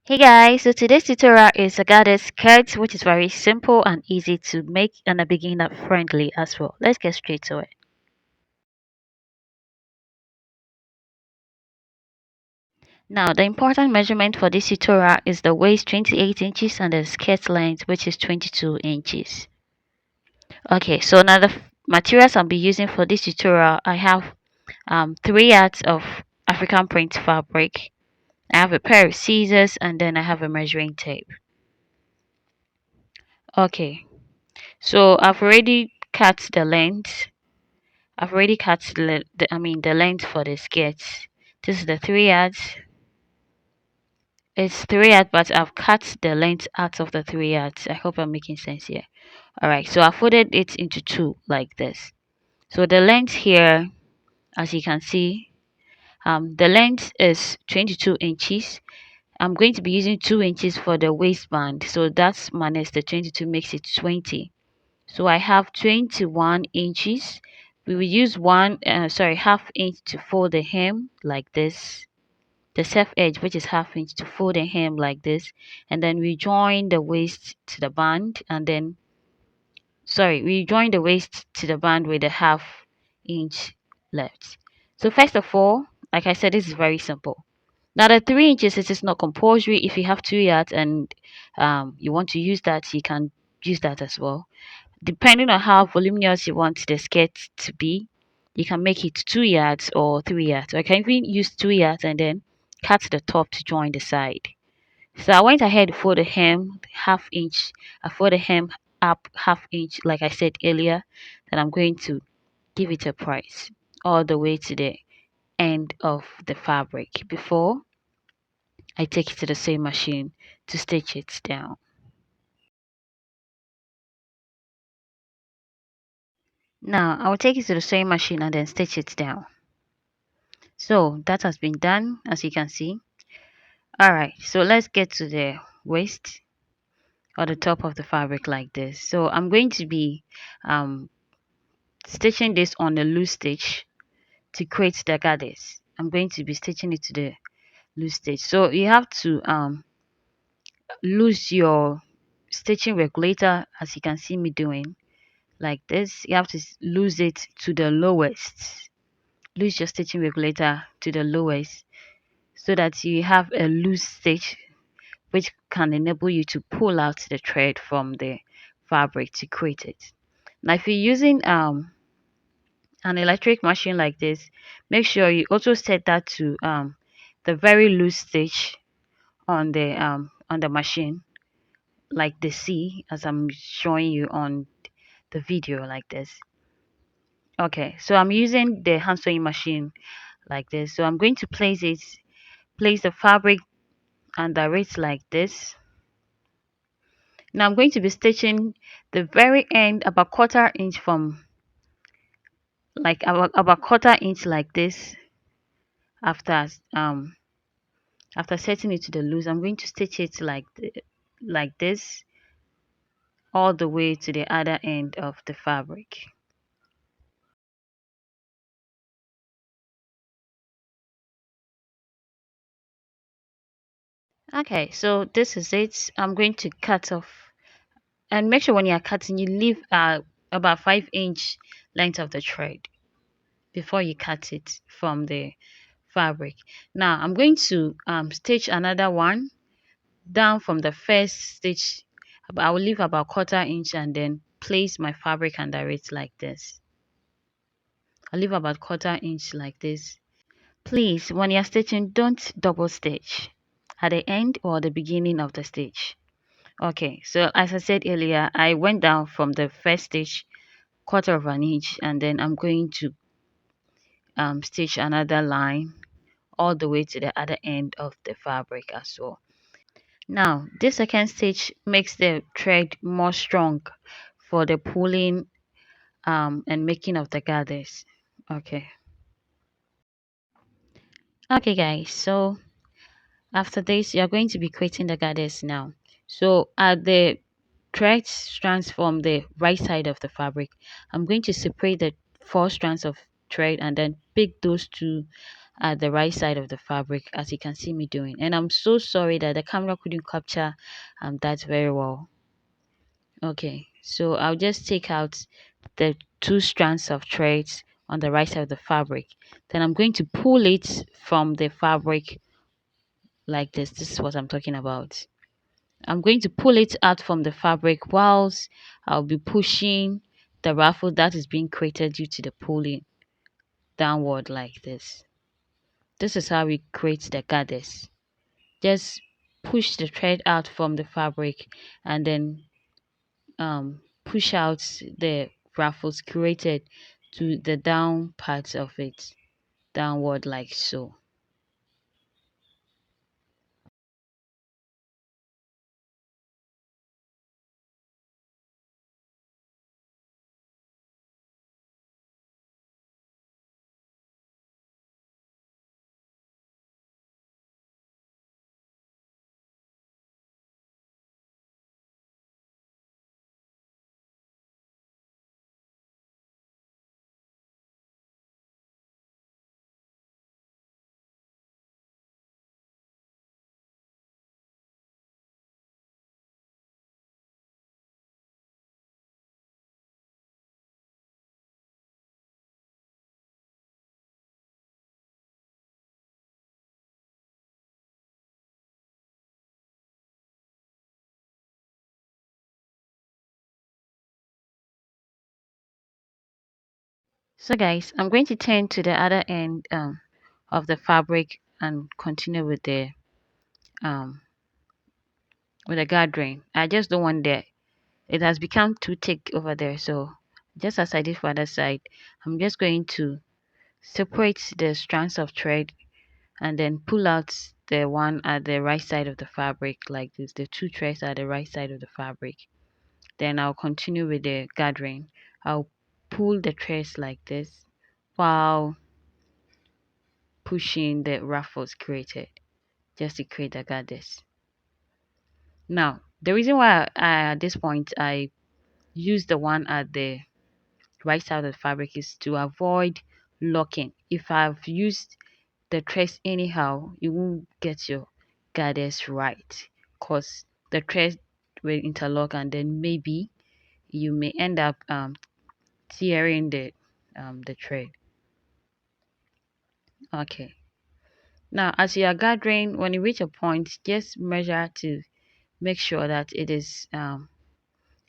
Hey guys, so today's tutorial is a goddess skirt, which is very simple and easy to make and a beginner friendly as well. Let's get straight to it. Now, the important measurement for this tutorial is the waist 28 inches and the skirt length, which is 22 inches. Okay, so now the materials I'll be using for this tutorial, I have 3 yards of African print fabric. I have a pair of scissors and then I have a measuring tape. Okay, so I've already cut the length. I've already cut the length for the skirts. This is the 3 yards. It's 3 yards, but I've cut the length out of the 3 yards. I hope I'm making sense here. Alright, so I folded it into two like this. So the length here, as you can see, the length is 22 inches. I'm going to be using 2 inches for the waistband. So that's minus the 22 makes it 20. So I have 21 inches. We will use half inch to fold the hem like this. The self edge, which is half inch, to fold the hem like this, and then we join the waist to the band, and then we join the waist to the band with a half inch left. So first of all, like I said, this is very simple. Now the 3 inches, it is not compulsory. If you have 2 yards and you want to use that, you can use that as well. Depending on how voluminous you want the skirt to be, you can make it 2 yards or 3 yards. Or you can even use 2 yards and then cut the top to join the side. So I went ahead for the hem half inch. I fold the hem up half inch, like I said earlier. Then I'm going to give it a price all the way to the end of the fabric before I take it to the sewing machine to stitch it down. Now I will take it to the sewing machine and then stitch it down. So that has been done, as you can see. All right, so let's get to the waist or the top of the fabric like this. So I'm going to be um, stitching this on the loose stitch to create the goddess. I'm going to be stitching it to the loose stitch. So you have to lose your stitching regulator, as you can see me doing like this. You have to lose it to the lowest. Lose your stitching regulator to the lowest so that you have a loose stitch, which can enable you to pull out the thread from the fabric to create it. Now, if you're using an electric machine like this, make sure you also set that to the very loose stitch on the machine, like the C, as I'm showing you on the video like this. Okay, so I'm using the hand sewing machine like this. So I'm going to place the fabric under it like this. Now I'm going to be stitching the very end about quarter inch from about quarter inch like this. After after setting it to the loose, I'm going to stitch it like this all the way to the other end of the fabric. Okay, so this is it. I'm going to cut off, and make sure when you are cutting you leave about 5 inch length of the thread before you cut it from the fabric. Now I'm going to stitch another one down from the first stitch. I will leave about quarter inch and then place my fabric under it like this. I'll leave about quarter inch like this. Please, when you're stitching, don't double stitch at the end or the beginning of the stitch. Okay, so as I said earlier, I went down from the first stitch quarter of an inch, and then I'm going to stitch another line all the way to the other end of the fabric as well. Now this second stitch makes the thread more strong for the pulling and making of the gathers. Okay guys, so after this you're going to be creating the gathers now. So at the thread strands from the right side of the fabric, I'm going to separate the 4 strands of thread and then pick those two at the right side of the fabric, as you can see me doing. And I'm so sorry that the camera couldn't capture that very well. Okay, so I'll just take out the two strands of threads on the right side of the fabric. Then I'm going to pull it from the fabric like this. This is what I'm talking about. I'm going to pull it out from the fabric whilst I'll be pushing the ruffle that is being created due to the pulling downward like this. This is how we create the gathers. Just push the thread out from the fabric and then push out the ruffles created to the down parts of it downward like so. So guys, I'm going to turn to the other end of the fabric and continue um with the gathering. I just don't want the it has become too thick over there, so just as I did for the other side, I'm just going to separate the strands of thread and then pull out the one at the right side of the fabric like this, the two threads at the right side of the fabric. Then I'll continue with the gathering. I'll pull the threads like this while pushing the ruffles created just to create the gathers. Now the reason why at this point I use the one at the right side of the fabric is to avoid locking. If I've used the threads anyhow, you won't get your gathers right because the thread will interlock and then maybe you may end up tearing the thread. Okay, now as you are gathering, when you reach a point, just measure to make sure that it is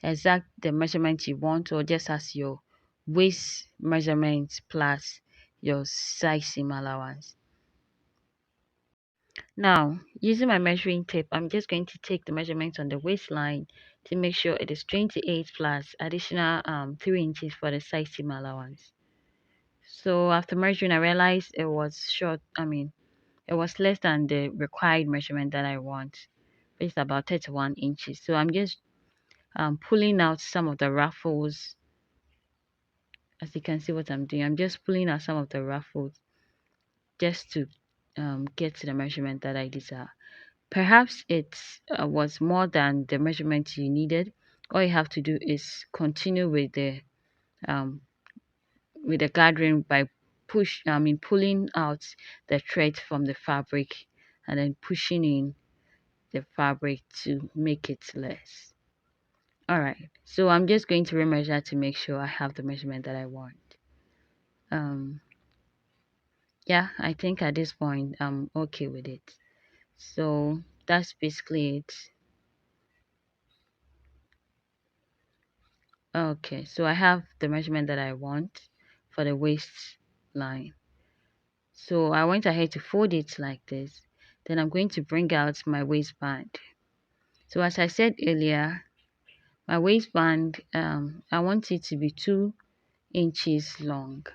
exact the measurement you want, or just as your waist measurement plus your size seam allowance. Now, using my measuring tape, I'm just going to take the measurement on the waistline to make sure it is 28 plus additional 3 inches for the side seam allowance. So after measuring, I realized it was short. It was less than the required measurement that I want, which is about 31 inches. So I'm just pulling out some of the ruffles. As you can see what I'm doing, I'm just pulling out some of the ruffles just to get to the measurement that I desire. Perhaps it was more than the measurement you needed. All you have to do is continue um, with the gathering by pulling out the thread from the fabric and then pushing in the fabric to make it less. All right, so I'm just going to remeasure to make sure I have the measurement that I want. Um, yeah, I think at this point I'm okay with it. So that's basically it. Okay, so I have the measurement that I want for the waistline. So I went ahead to fold it like this. Then I'm going to bring out my waistband. So as I said earlier, my waistband, I want it to be 2 inches long.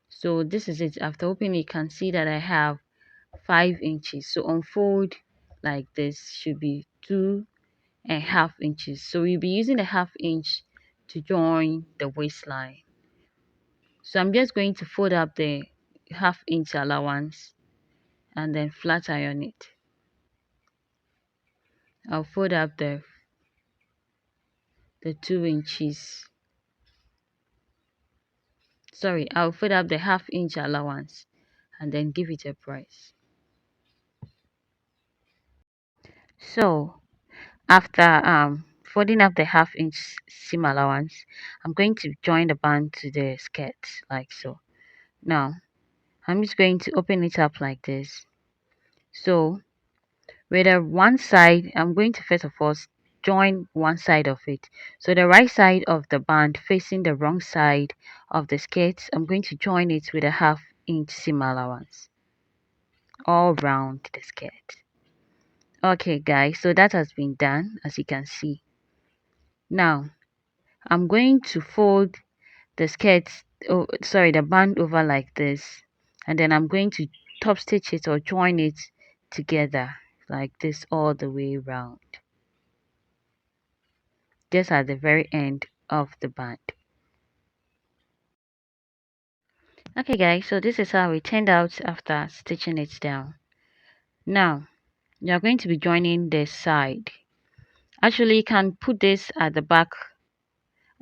So this is it. After opening, you can see that I have 5 inches. So unfold like this should be 2.5 inches. So we'll be using a half inch to join the waistline. So I'm just going to fold up the half-inch allowance and then flat iron it. I'll fold up the 2 inches. Sorry, I'll fold up the half-inch allowance and then give it a press. So after folding up the half-inch seam allowance, I'm going to join the band to the skirt like so. Now I'm just going to open it up like this. So with the one side, I'm going to first of all join one side of it. So the right side of the band facing the wrong side of the skirt, I'm going to join it with a half-inch seam allowance all round the skirt. Okay guys, so that has been done, as you can see. Now I'm going to fold the skirt, oh sorry, the band over like this, and then I'm going to top stitch it or join it together like this all the way round, just at the very end of the band. Okay guys, so this is how it turned out after stitching it down. Now you're going to be joining this side. Actually, you can put this at the back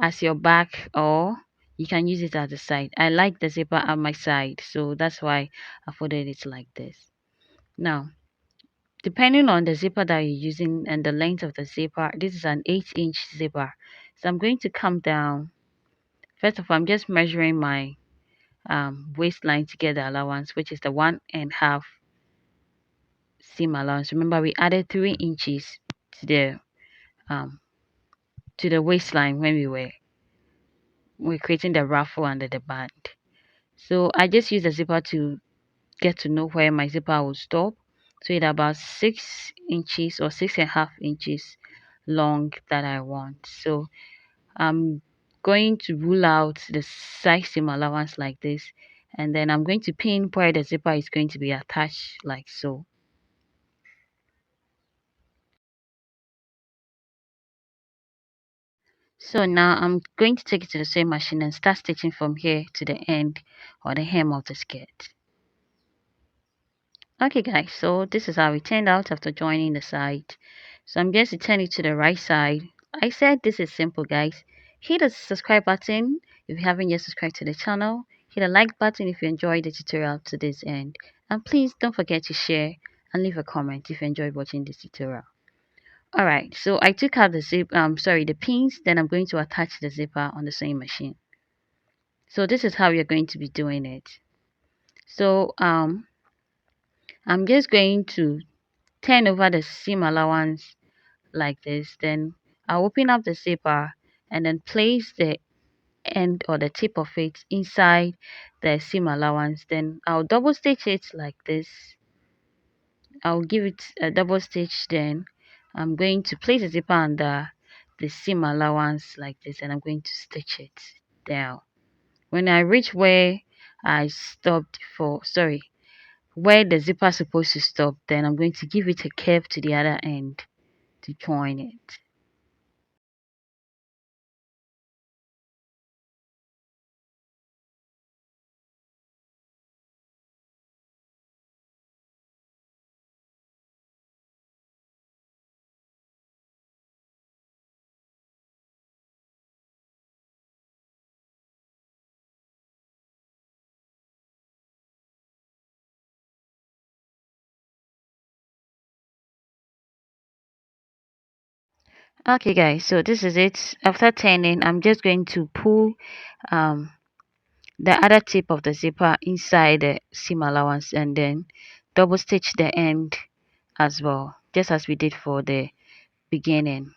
as your back, or you can use it at the side. I like the zipper at my side, so that's why I folded it like this. Now depending on the zipper that you're using and the length of the zipper, this is an 8-inch zipper, so I'm going to come down. First of all, I'm just measuring my waistline together allowance, which is the 1.5 seam allowance. Remember, we added 3 inches to um the waistline when we're creating the ruffle under the band. So I just use the zipper to get to know where my zipper will stop. So it's about 6 inches or 6.5 inches long that I want. So I'm going to rule out the side seam allowance like this, and then I'm going to pin where the zipper is going to be attached like so. So now I'm going to take it to the sewing machine and start stitching from here to the end or the hem of the skirt. Okay guys, so this is how it turned out after joining the side. So I'm going to turn it to the right side. I said this is simple guys. Hit the subscribe button if you haven't yet subscribed to the channel. Hit the like button if you enjoyed the tutorial to this end. And please don't forget to share and leave a comment if you enjoyed watching this tutorial. Alright, so I took out the the pins, then I'm going to attach the zipper on the sewing machine. So this is how you're going to be doing it. So I'm just going to turn over the seam allowance like this, then I'll open up the zipper and then place the end or the tip of it inside the seam allowance. Then I'll double stitch it like this. I'll give it a double stitch, then I'm going to place the zipper under the seam allowance like this, and I'm going to stitch it down. When I reach where I stopped for, sorry, where the zipper is supposed to stop, then I'm going to give it a curve to the other end to join it. Okay guys, so this is it. After turning, I'm just going to pull um the other tip of the zipper inside the seam allowance and then double stitch the end as well, just as we did for the beginning.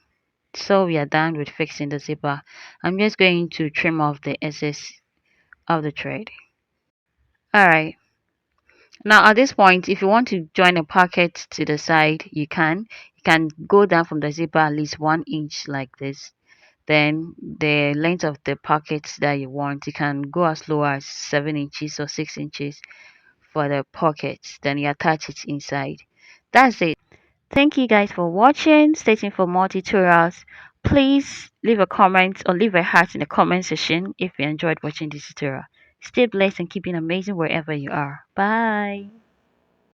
So we are done with fixing the zipper. I'm just going to trim off the excess of the thread. Alright, now at this point, if you want to join a pocket to the side, you can go down from the zipper at least 1 inch like this. Then the length of the pockets that you want, you can go as low as 7 inches or 6 inches for the pockets. Then you attach it inside. That's it. Thank you guys for watching. Stay tuned for more tutorials. Please leave a comment or leave a heart in the comment section if you enjoyed watching this tutorial. Stay blessed and keep being amazing wherever you are. Bye.